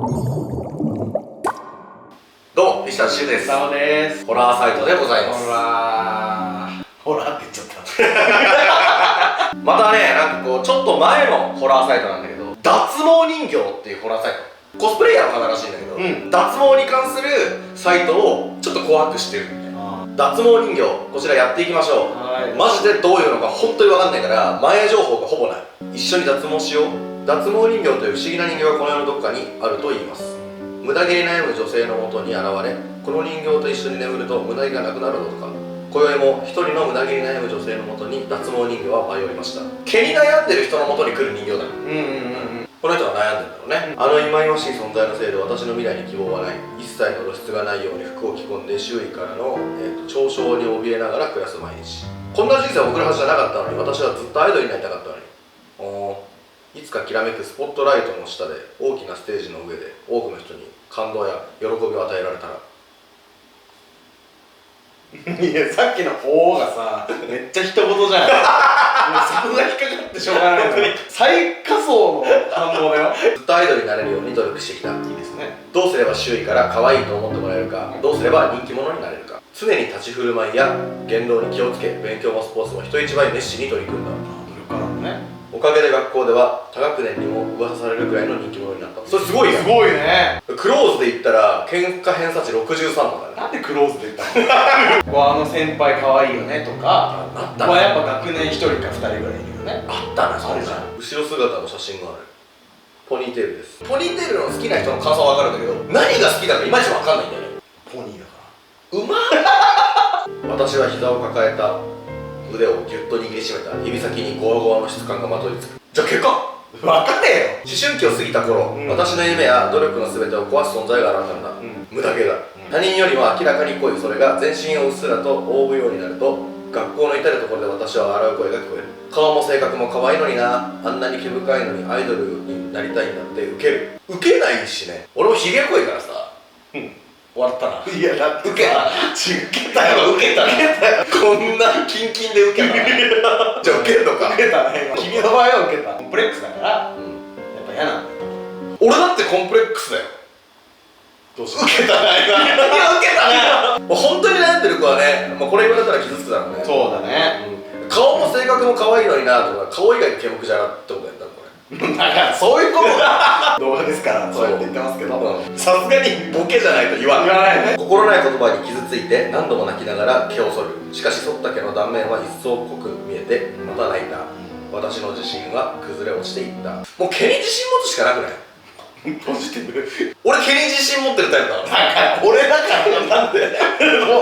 どうも、西田修です。佐野です。ホラーサイトでございます。ホラーって言っちゃった。またね、なんかこう、ちょっと前のホラーサイトなんだけど、脱毛人形っていうホラーサイト。コスプレイヤーの方らしいんだけど、脱毛に関するサイトをちょっと怖くしてるみたいな。脱毛人形、こちらやっていきましょう。マジでどういうのか本当に分かんないから、前情報がほぼない。一緒に脱毛しよう。脱毛人形という不思議な人形がこの世のどこかにあると言います。無駄毛に悩む女性のもとに現れ、この人形と一緒に眠ると無駄毛がなくなるのとか。今宵も一人の無駄毛に悩む女性のもとに脱毛人形は舞い降りました。毛に悩んでる人のもとに来る人形だ。この人は悩んでんだろうね。あの忌々しい存在のせいで私の未来に希望はない。一切の露出がないように服を着込んで周囲からの、嘲笑に怯えながら暮らす毎日。こんな人生を送るはずじゃなかったのに、私はずっとアイドルになりたかったのに。いつかきらめくスポットライトの下で大きなステージの上で多くの人に感動や喜びを与えられたら。いや、さっきの「おー」がさ、めっちゃ一言じゃん。もうそこが引っかかってしょうがないのに最下層の反応だよ。ずっとアイドルになれるように努力してきた。いいですね。どうすれば周囲から可愛いと思ってもらえるか、どうすれば人気者になれるか。常に立ち振る舞いや言動に気をつけ、勉強もスポーツも人一倍熱心に取り組んだ。努力家なのね。おかげで学校では他学年にも噂されるくらいの人気者になった。それすごいよ。すごいね。クローズで言ったら喧嘩偏差値63とかね。なんでクローズで言ったのあの先輩可愛いよねとか、あったやっぱ学年1人か2人ぐらいいるよね。あったな、それじゃん。後ろ姿の写真がある。ポニーテールです。ポニーテールの好きな人の感想は分かるんだけど、何が好きだかいまいち分かんないんだよね。ポニーだかうまっ私は膝を抱えた腕をギュッと握りしめた。指先にゴワゴワの質感がまといつく。じゃあ結果ら。分かれよ。思春期を過ぎた頃、私の夢や努力の全てを壊す存在が現れたんだ。無駄毛だ。他人よりも明らかに濃いそれが全身をうっすらと覆うようになると、学校の至る所で私は笑う声が聞こえる。顔も性格も可愛いのにな、あんなに毛深いのにアイドルになりたいんだって。ウケる。ウケないしね。俺もヒゲ濃いからさ。笑ったな。いや、だってウケた。ウケたよ。ウケたな。こんなキンキンでウケたな。じゃあウケるのか。ウケたね。君の場合はウケた。コンプレックスだから、やっぱ嫌なんだよ。俺だってコンプレックスだよ。どうしよウケたな、今。いや、ウケたな。もう本当に悩んでる子はね、これ言われたら傷つくだろうね。そうだね。顔も性格も可愛いのになとか、顔以外の毛むくじゃなってことやったのこれ。だからそういうことだ。動画ですからそうやって言ってますけど、さすがにボケじゃないと言わないね。心ない言葉に傷ついて何度も泣きながら毛を剃る。しかし剃った毛の断面は一層濃く見えてまた泣いた。私の自信は崩れ落ちていった。もう毛に自信持つしかなくない？ポジティブ。俺毛に自信持ってるタイプだから。俺だからなんで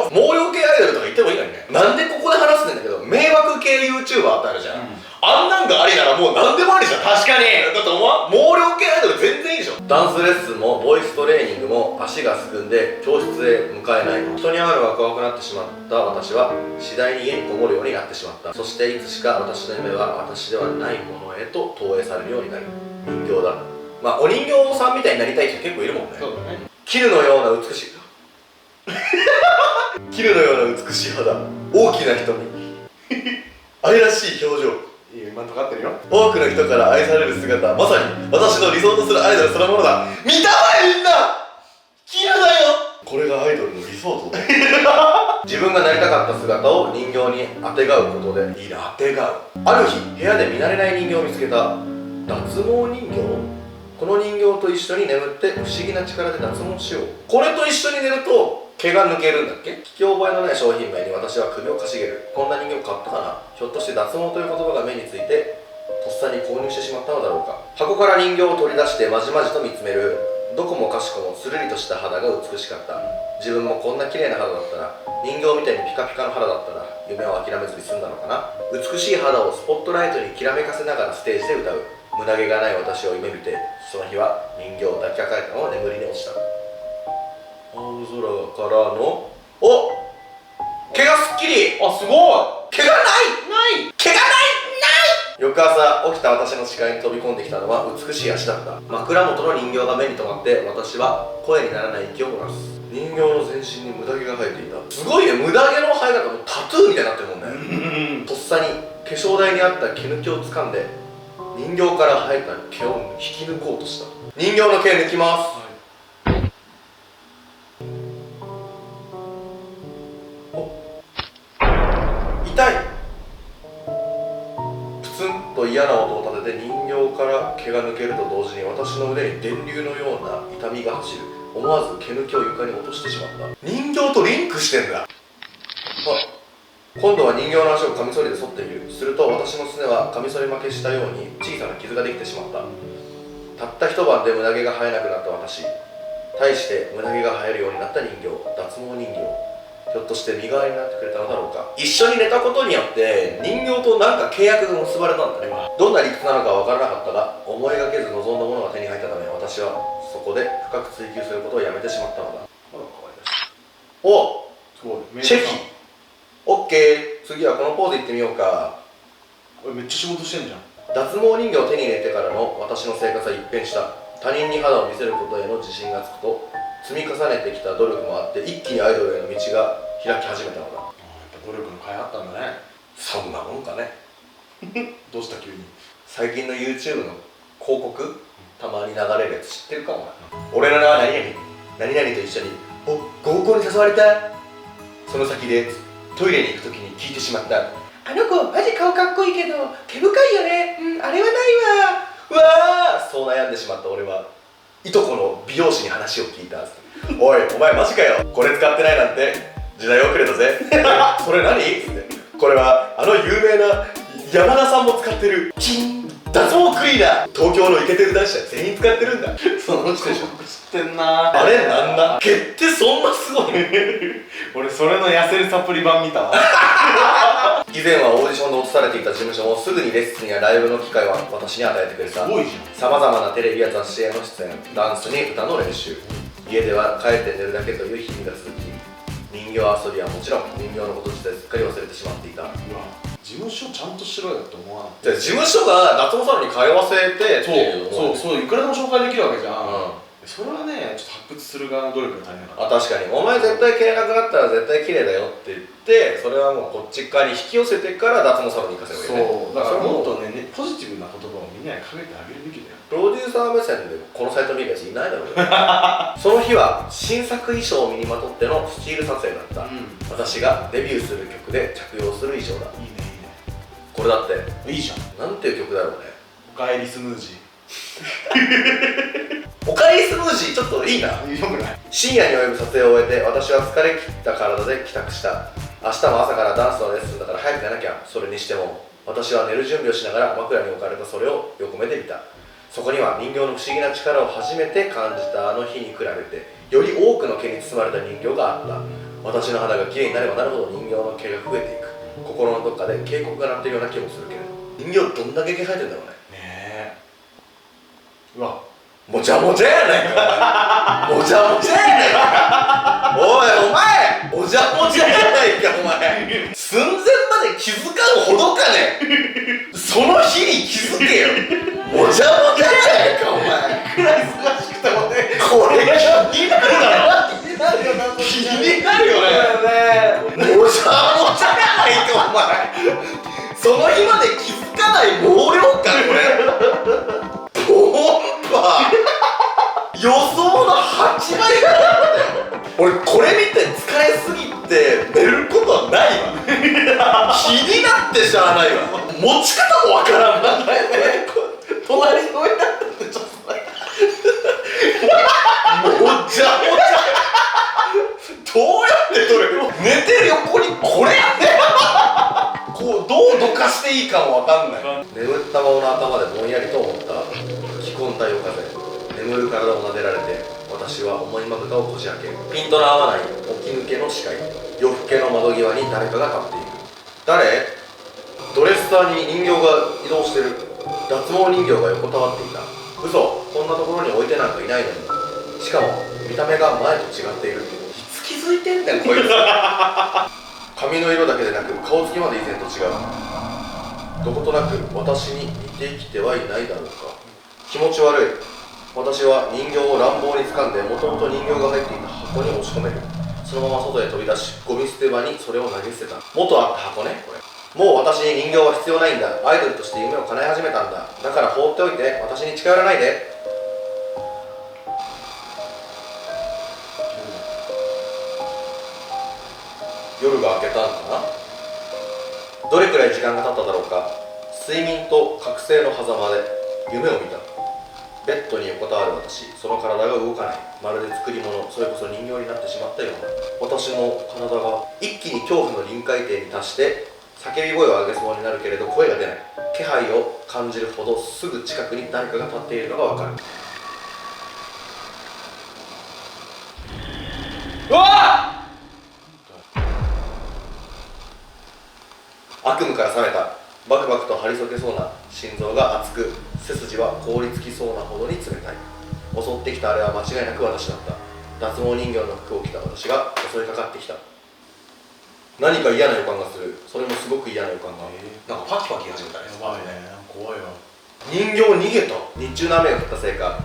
毛量系アイドルとか言ってもいいのにね。なんでここで話すんだけど、迷惑系 YouTuber ってあるじゃん、あんなんがありならもう何でもありじゃん。確かに。だってお前毛量系アイドル全然いいでしょ。ダンスレッスンもボイストレーニングも足がすくんで教室へ向かえない。人に会うのが怖くなってしまった私は次第に家にこもるようになってしまった。そしていつしか私の夢は私ではないものへと投影されるようになり、人形だ。まあお人形さんみたいになりたい人結構いるもんね。そうだね。絹のような美しい絹のような美しい肌、大きな瞳愛らしい表情。いいよ、今とかってるよ。多くの人から愛される姿、まさに私の理想とするアイドルそのものだ。見たまえみんな、絹だよ。これがアイドルの理想像だ自分がなりたかった姿を人形にあてがうことで、いいな、あてがう。ある日部屋で見慣れない人形を見つけた。脱毛人形。この人形と一緒に眠って不思議な力で脱毛しよう。これと一緒に寝ると毛が抜けるんだっけ。聞き覚えのない商品名に私は首をかしげる。こんな人形買ったかな。ひょっとして脱毛という言葉が目についてとっさに購入してしまったのだろうか。箱から人形を取り出してまじまじと見つめる。どこもかしこもつるりとした肌が美しかった。自分もこんな綺麗な肌だったら、人形みたいにピカピカの肌だったら夢を諦めずに済んだのかな。美しい肌をスポットライトにきらめかせながらステージで歌う。無駄毛がない私を夢見て、その日は人形を抱きかかえたまま眠りに落ちた。青空からの毛がすっきり。あ、すごい。毛がない毛がない翌朝起きた私の視界に飛び込んできたのは美しい足だった。枕元の人形が目に留まって私は声にならない息を漏らす。人形の全身に無駄毛が生えていた。すごいね、無駄毛の生え方もタトゥーみたいになってるもんねとっさに化粧台にあった毛抜きを掴んで人形から生えた毛を引き抜こうとした。人形の毛抜きます。胸に電流のような痛みが走る。思わず毛抜きを床に落としてしまった。人形とリンクしてんだ。今度は人形の足をカミソリで剃ってみる。すると私のすねはカミソリ負けしたように小さな傷ができてしまった。たった一晩で胸毛が生えなくなった私。対して胸毛が生えるようになった人形、脱毛人形。ひょっとして身代わりになってくれたのだろうか。一緒に寝たことによって人形となんか契約が結ばれたんだね。どんな理屈なのかわからなかったが、思いがけず望んだものが手に入ったため、私はそこで深く追求することをやめてしまったのだ。おそうチェキオッケー。次はこのポーズいってみようか。俺めっちゃ仕事してんじゃん。脱毛人形を手に入れてからの私の生活は一変した。他人に肌を見せることへの自信がつくと、積み重ねてきた努力もあって一気にアイドルへの道が開き始めたのだ。やっぱ努力の甲斐あったんだね。そんなもんかね。どうした急に。最近の YouTube の広告たまに流れるやつ知ってるかもな。俺の名は何々、何々と一緒に合コンに誘われた。その先でトイレに行くときに聞いてしまった。あの子マジ顔かっこいいけど毛深いよね。あれはないわ。うわー、そう悩んでしまった俺はいとこの美容師に話を聞いた。おいお前マジかよ、これ使ってないなんて時代遅れだぜ。それ何？つってこれはあの有名な山田さんも使ってる脱毛クリーナー。東京のイケてる男子は全員使ってるんだ。その人でしょ。知ってんな。あれなんだ、毛ってそんなすごい俺それの痩せるサプリ版見たわ。以前はオーディションで落とされていた事務所もすぐにレッスンやライブの機会を私に与えてくれた。すごいじさまざまなテレビや雑誌への出演、ダンスに歌の練習、家では帰って寝るだけという日々が続き、人形遊びはもちろん人形のこと自体すっかり忘れてしまっていた。ゃん。うわ、事務所ちゃんとしろよって思わない。で事務所が脱毛サロンに通わせてっていうのそういくらでも紹介できるわけじゃん。うん、それはね、ちょっと発掘する側の努力が足りなかった。あ、確かにお前絶対毛なくなったら絶対綺麗だよって言って、それはもうこっち側に引き寄せてから脱毛サロンに行かせればいいね。そう、だからもっとね、ポジティブな言葉をみんなにかけてあげるべきだよ。プロデューサー目線でこのサイト見るやついないだろうよ。その日は新作衣装を身にまとってのスチール撮影だった、私がデビューする曲で着用する衣装だ。いいね、これだっていいね。いいじゃん。なんていう曲だろうね。おかえりスムージおかえりスムージー、ちょっといいな。ー。よくない？深夜に及ぶ撮影を終えて私は疲れ切った体で帰宅した。明日も朝からダンスのレッスンだから早く寝なきゃ。それにしても私は寝る準備をしながら枕に置かれたそれを横目で見た。そこには人形の不思議な力を初めて感じたあの日に比べてより多くの毛に包まれた人形があった。私の肌が綺麗になればなるほど人形の毛が増えていく。心のどっかで警告が鳴っているような気もするけれど、人形どんだけ毛生えてんだろうね。ねえ。うわ、もちゃもちゃやないかお前。もちゃもちゃやないかおいお前、もちゃもちゃやないかお前。寸前まで気づかんほどかね。その日に気づけよ。もちゃもちゃやないかお前。くらい忙しくてもね。これ気になるだろ。気になるよな、気になるよね。もちゃもちゃやないかお前。その日まで気づかない毛量かこれ。ボンバー。予想の8倍ぐらいだったよ。俺これ見て疲れすぎて寝ることはないわ。気になってしゃあないわ。持ち方もわからんな。隣の上だったってちょっとね。もちゃもちゃ。どうやって撮る？寝てる横にこれやね。こうどうどかしていいかもわかんない。眠ったままの頭でぼんやりと思った。吹き込んだ夜風、眠る体を撫でられて私は重いまぶたをこじ開ける。ピントの合わない起き抜けの視界、夜更けの窓際に誰かが立っている。誰？ドレッサーに人形が移動してる。脱毛人形が横たわっていた。嘘、こんなところに置いてなんかいないのに。しかも見た目が前と違っている。いつ気づいてんねんこいつ。髪の色だけでなく顔つきまで以前と違う。どことなく私に似てきてはいないだろうか。気持ち悪い。私は人形を乱暴に掴んでもともと人形が入っていた箱に押し込める。そのまま外へ飛び出しゴミ捨て場にそれを投げ捨てた。元あった箱ねこれ。もう私に人形は必要ないんだ。アイドルとして夢を叶え始めたんだ。だから放っておいて私に近寄らないで。夜が明けたんだな。どれくらい時間が経っただろうか。睡眠と覚醒の狭間で夢を見た。ベッドに横たわる私、その体が動かない。まるで作り物、それこそ人形になってしまったような。私の体が一気に恐怖の臨界点に達して叫び声を上げそうになるけれど声が出ない。気配を感じるほどすぐ近くに誰かが立っているのがわかる。うわ悪夢から覚めた。バクバクと張り裂けそうな心臓が熱く、背筋は凍りつきそうなほどに冷たい。襲ってきたあれは間違いなく私だった。脱毛人形の服を着た私が襲いかかってきた。何か嫌な予感がする。それもすごく嫌な予感が。なんかパキパキ始めたね。やばいね、怖いわ。人形逃げた。日中の雨が降ったせいか、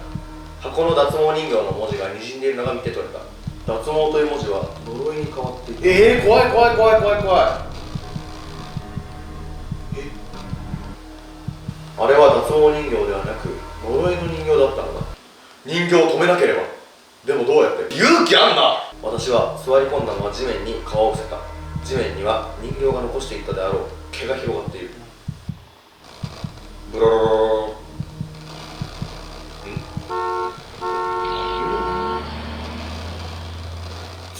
箱の脱毛人形の文字が滲んでいるのが見て取れた。脱毛という文字は呪いに変わっている。怖い怖い怖い怖い怖い。あれは脱毛人形ではなく呪いの人形だったのだ。人形を止めなければ。でもどうやって。勇気あんな。私は座り込んだまま地面に顔を伏せた。地面には人形が残していったであろう毛が広がっている。ブロロロロ。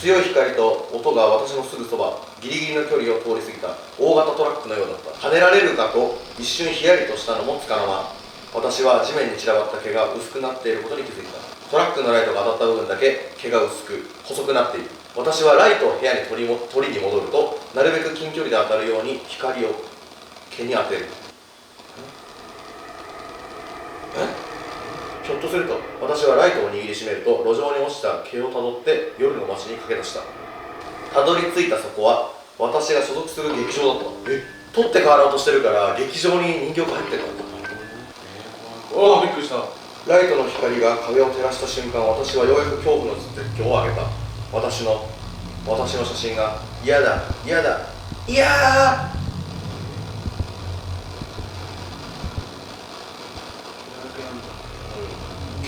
強い光と音が私のすぐそば、ギリギリの距離を通り過ぎた大型トラックのようだった。跳ねられるかと一瞬ヒヤリとしたのもつかの間、私は地面に散らばった毛が薄くなっていることに気づいた。トラックのライトが当たった部分だけ毛が薄く細くなっている。私はライトを部屋に取りに戻ると、なるべく近距離で当たるように光を毛に当てる。ひょっとすると私はライトを握りしめると路上に落ちた毛をたどって夜の街に駆け出した。たどり着いたそこは私が所属する劇場だった。取って代わろうとしてるから劇場に人形が入ってるんだ。おお、びっくりした。ライトの光が壁を照らした瞬間、私はようやく恐怖の絶叫を上げた。私の写真が嫌だ嫌だ嫌ー。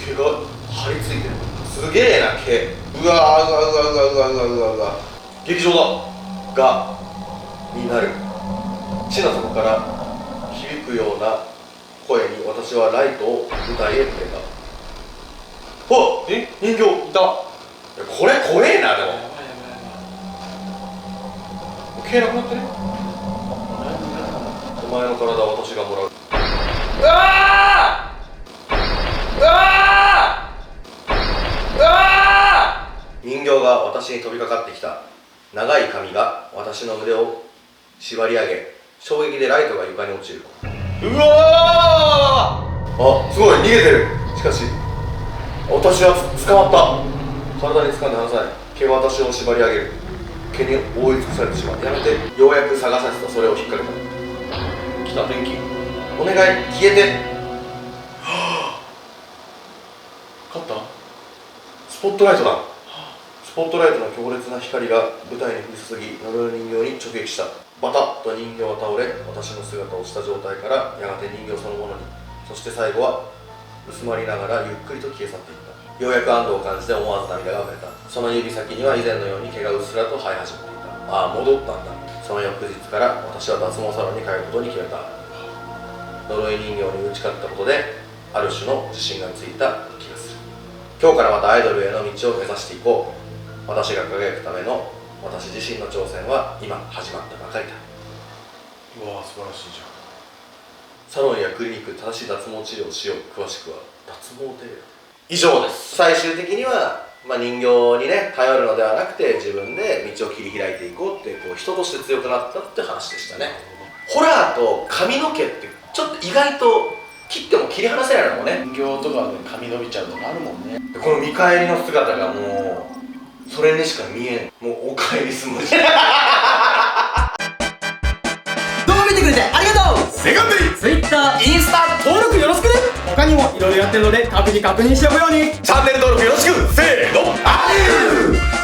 毛が張り付いてる。すげえな毛。うわーうわうわうわうわうわうわうわ。劇場だがになる。地の底から響くような声に私はライトを舞台へ向けた。あっ、人形いた。これ怖えな。でも毛なくなってね。お前の体は私がもらう。うわーうわーうわー。人形が私に飛びかかってきた。長い髪が私の腕を縛り上げ、衝撃でライトが床に落ちる。うわー。あ、すごい逃げてる。しかし私は捕まった。体に掴んで離さない。毛が私を縛り上げる。毛に覆い尽くされてしまう。やめて。ようやく探させたそれを引っ掛けた。来た電気。お願い消えて。勝った。スポットライトだ。スポットライトの強烈な光が舞台に降り注ぎ、呪いの人形に直撃した。バタッと人形は倒れ、私の姿をした状態からやがて人形そのものに、そして最後は薄まりながらゆっくりと消え去っていった。ようやく安堵を感じて思わず涙が溢れた。その指先には以前のように毛がうっすらと生え始めていた。ああ、戻ったんだ。その翌日から私は脱毛サロンに通うことに決めた。呪い人形に打ち勝ったことである種の自信がついた気がする。今日からまたアイドルへの道を目指していこう。私が輝くための私自身の挑戦は今始まったばかりだ。うわー、素晴らしいじゃん。サロンやクリニックで正しい脱毛治療をしよう。詳しくは脱毛テレビ。以上です。最終的には、人形にね頼るのではなくて自分で道を切り開いていこうってこう人として強くなったって話でしたね。ホラーと髪の毛ってちょっと意外と切っても切り離せないのもね。人形とかで髪伸びちゃうとかあるもんね。この見返りの姿がもうそれにしか見えん。もうおかえりスムージー。動画見てくれてありがとう。セカンドリー Twitter、インスタ登録よろしくね。他にもいろいろやってるので各自確認しておくように。チャンネル登録よろしく。せーの、アデュー。